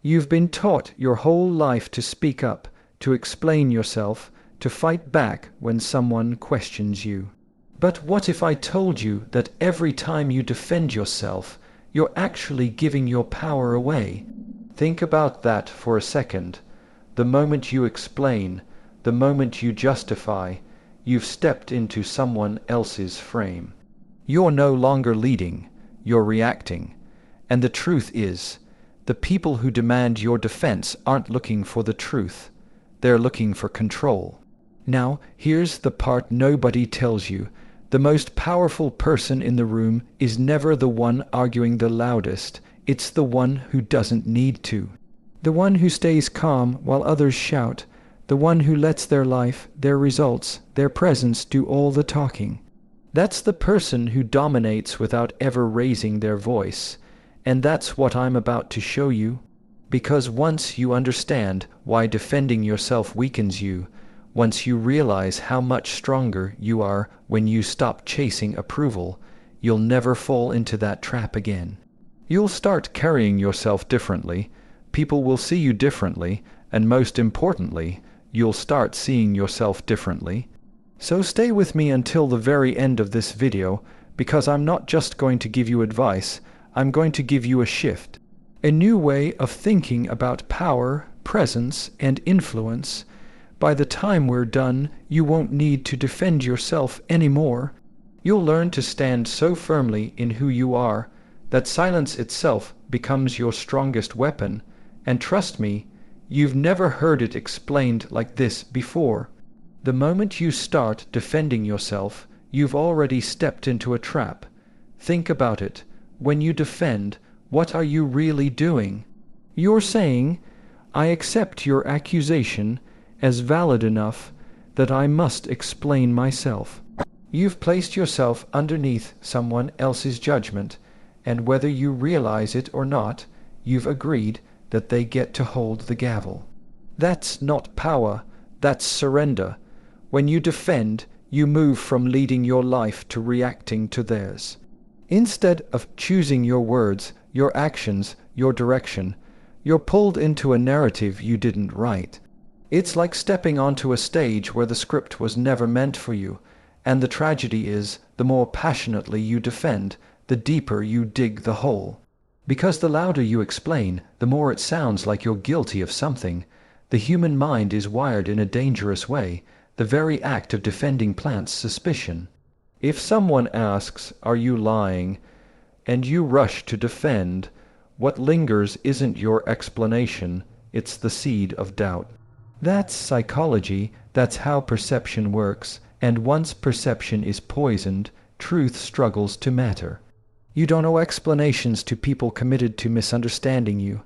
You've been taught your whole life to speak up, to explain yourself, to fight back when someone questions you. But what if I told you that every time you defend yourself, you're actually giving your power away? Think about that for a second. The moment you explain, the moment you justify, you've stepped into someone else's frame. You're no longer leading, you're reacting. And the truth is, the people who demand your defense aren't looking for the truth. They're looking for control. Now, here's the part nobody tells you. The most powerful person in the room is never the one arguing the loudest. It's the one who doesn't need to. The one who stays calm while others shout. The one who lets their life, their results, their presence do all the talking. That's the person who dominates without ever raising their voice. And that's what I'm about to show you. Because once you understand why defending yourself weakens you, once you realize how much stronger you are when you stop chasing approval, you'll never fall into that trap again. You'll start carrying yourself differently, people will see you differently, and most importantly, you'll start seeing yourself differently. So stay with me until the very end of this video, because I'm not just going to give you advice, I'm going to give you a shift. A new way of thinking about power, presence, and influence. By the time we're done, you won't need to defend yourself anymore. You'll learn to stand so firmly in who you are that silence itself becomes your strongest weapon. And trust me, you've never heard it explained like this before. The moment you start defending yourself, you've already stepped into a trap. Think about it. When you defend, what are you really doing? You're saying, I accept your accusation as valid enough that I must explain myself. You've placed yourself underneath someone else's judgment, and whether you realize it or not, you've agreed that they get to hold the gavel. That's not power, that's surrender. When you defend, you move from leading your life to reacting to theirs. Instead of choosing your words, your actions, your direction, you're pulled into a narrative you didn't write. It's like stepping onto a stage where the script was never meant for you, and the tragedy is, the more passionately you defend, the deeper you dig the hole. Because the louder you explain, the more it sounds like you're guilty of something. The human mind is wired in a dangerous way. The very act of defending plants suspicion. If someone asks, "Are you lying?" and you rush to defend, what lingers isn't your explanation, it's the seed of doubt. That's psychology, that's how perception works, and once perception is poisoned, truth struggles to matter. You don't owe explanations to people committed to misunderstanding you.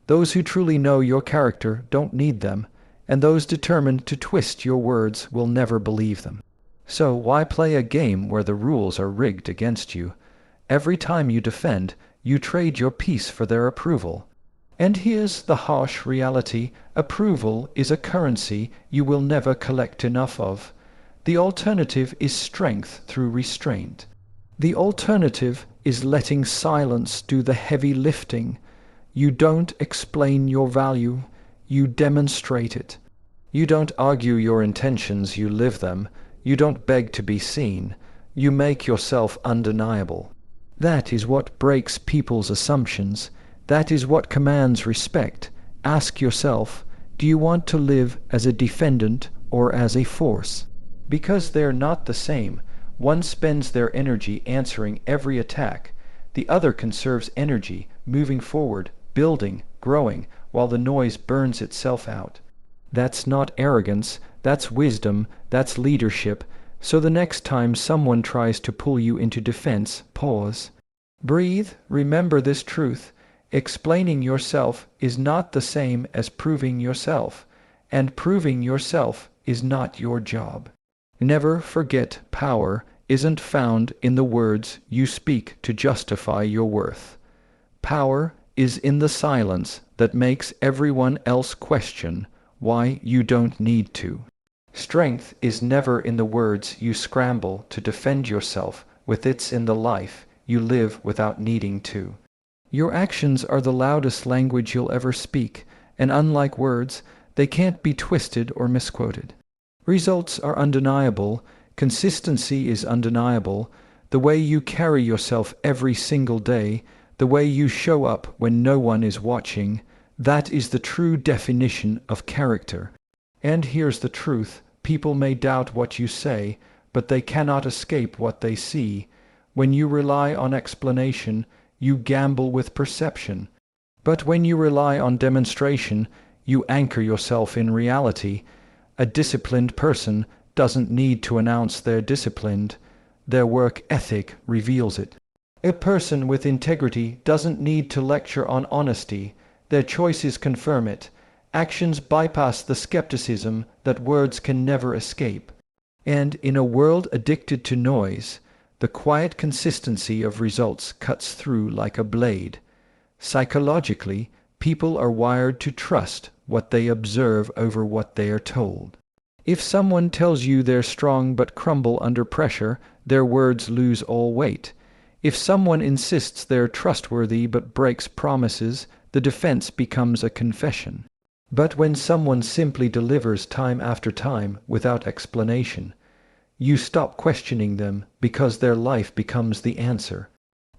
Those who truly know your character don't need them, and those determined to twist your words will never believe them. So why play a game where the rules are rigged against you? Every time you defend, you trade your peace for their approval. And here's the harsh reality: approval is a currency you will never collect enough of. The alternative is strength through restraint. The alternative is letting silence do the heavy lifting. You don't explain your value, you demonstrate it. You don't argue your intentions, you live them. You don't beg to be seen, you make yourself undeniable. That is what breaks people's assumptions. That is what commands respect. Ask yourself, do you want to live as a defendant or as a force? Because they're not the same. One spends their energy answering every attack. The other conserves energy, moving forward, building, growing, while the noise burns itself out. That's not arrogance, that's wisdom, that's leadership. So the next time someone tries to pull you into defense, pause. Breathe, remember this truth. Explaining yourself is not the same as proving yourself, and proving yourself is not your job. Never forget, power isn't found in the words you speak to justify your worth. Power is in the silence that makes everyone else question why you don't need to. Strength is never in the words you scramble to defend yourself with, it's in the life you live without needing to. Your actions are the loudest language you'll ever speak, and unlike words, they can't be twisted or misquoted. Results are undeniable, consistency is undeniable, the way you carry yourself every single day, the way you show up when no one is watching, that is the true definition of character. And here's the truth, people may doubt what you say, but they cannot escape what they see. When you rely on explanation, you gamble with perception. But when you rely on demonstration, you anchor yourself in reality. A disciplined person doesn't need to announce they're disciplined. Their work ethic reveals it. A person with integrity doesn't need to lecture on honesty. Their choices confirm it. Actions bypass the skepticism that words can never escape. And in a world addicted to noise, the quiet consistency of results cuts through like a blade. Psychologically, people are wired to trust what they observe over what they are told. If someone tells you they're strong but crumble under pressure, their words lose all weight. If someone insists they're trustworthy but breaks promises, the defense becomes a confession. But when someone simply delivers time after time without explanation, you stop questioning them because their life becomes the answer.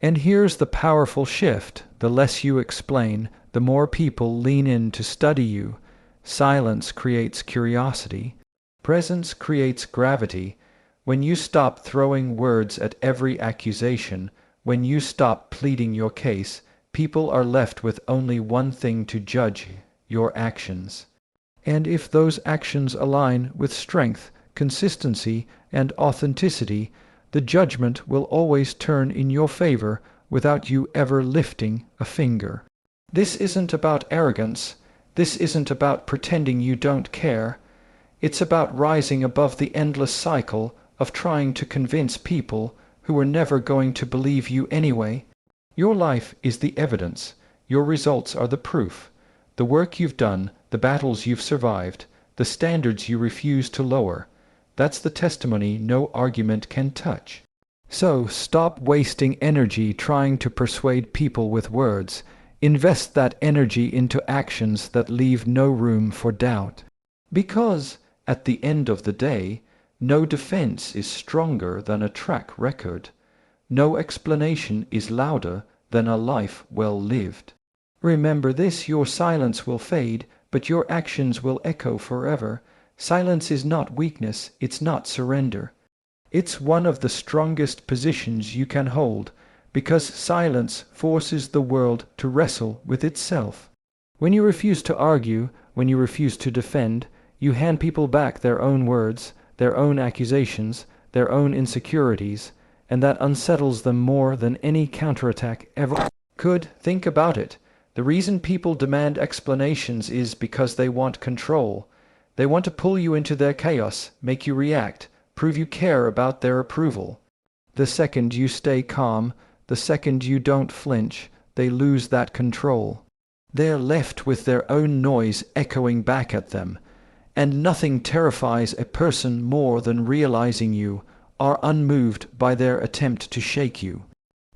And here's the powerful shift. The less you explain, the more people lean in to study you. Silence creates curiosity. Presence creates gravity. When you stop throwing words at every accusation, when you stop pleading your case, people are left with only one thing to judge: your actions. And if those actions align with strength, consistency, and authenticity, the judgment will always turn in your favor without you ever lifting a finger. This isn't about arrogance. This isn't about pretending you don't care. It's about rising above the endless cycle of trying to convince people who are never going to believe you anyway. Your life is the evidence. Your results are the proof. The work you've done, the battles you've survived, the standards you refuse to lower, that's the testimony no argument can touch. So stop wasting energy trying to persuade people with words. Invest that energy into actions that leave no room for doubt. Because, at the end of the day, no defense is stronger than a track record. No explanation is louder than a life well lived. Remember this: your silence will fade, but your actions will echo forever. Silence is not weakness, it's not surrender. It's one of the strongest positions you can hold, because silence forces the world to wrestle with itself. When you refuse to argue, when you refuse to defend, you hand people back their own words, their own accusations, their own insecurities, and that unsettles them more than any counterattack ever could. Think about it. The reason people demand explanations is because they want control. They want to pull you into their chaos, make you react, prove you care about their approval. The second you stay calm, the second you don't flinch, they lose that control. They're left with their own noise echoing back at them. And nothing terrifies a person more than realizing you are unmoved by their attempt to shake you.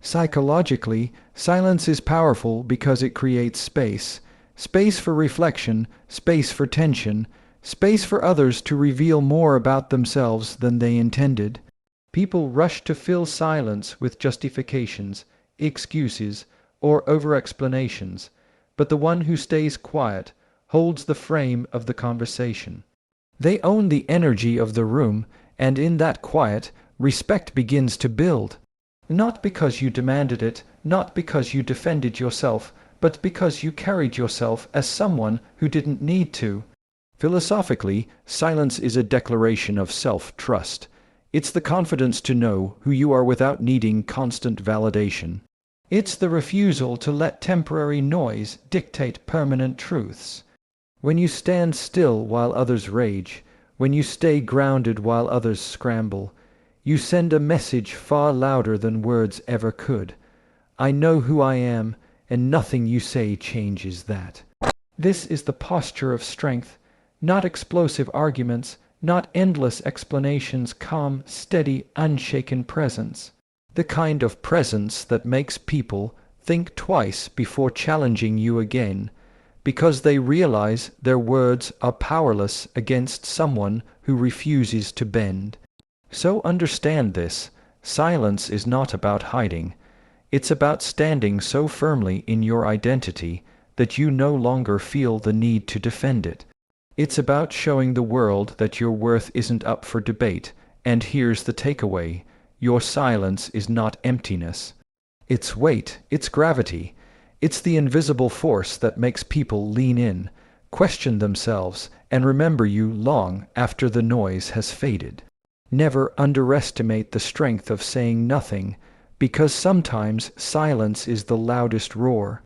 Psychologically, silence is powerful because it creates space. Space for reflection, space for tension, space for others to reveal more about themselves than they intended. People rush to fill silence with justifications, excuses, or over-explanations, but the one who stays quiet holds the frame of the conversation. They own the energy of the room, and in that quiet, respect begins to build. Not because you demanded it, not because you defended yourself, but because you carried yourself as someone who didn't need to. Philosophically, silence is a declaration of self-trust. It's the confidence to know who you are without needing constant validation. It's the refusal to let temporary noise dictate permanent truths. When you stand still while others rage, when you stay grounded while others scramble, you send a message far louder than words ever could. I know who I am, and nothing you say changes that. This is the posture of strength. Not explosive arguments, not endless explanations, calm, steady, unshaken presence. The kind of presence that makes people think twice before challenging you again, because they realize their words are powerless against someone who refuses to bend. So understand this: silence is not about hiding. It's about standing so firmly in your identity that you no longer feel the need to defend it. It's about showing the world that your worth isn't up for debate, and here's the takeaway: your silence is not emptiness. It's weight, it's gravity, it's the invisible force that makes people lean in, question themselves, and remember you long after the noise has faded. Never underestimate the strength of saying nothing, because sometimes silence is the loudest roar.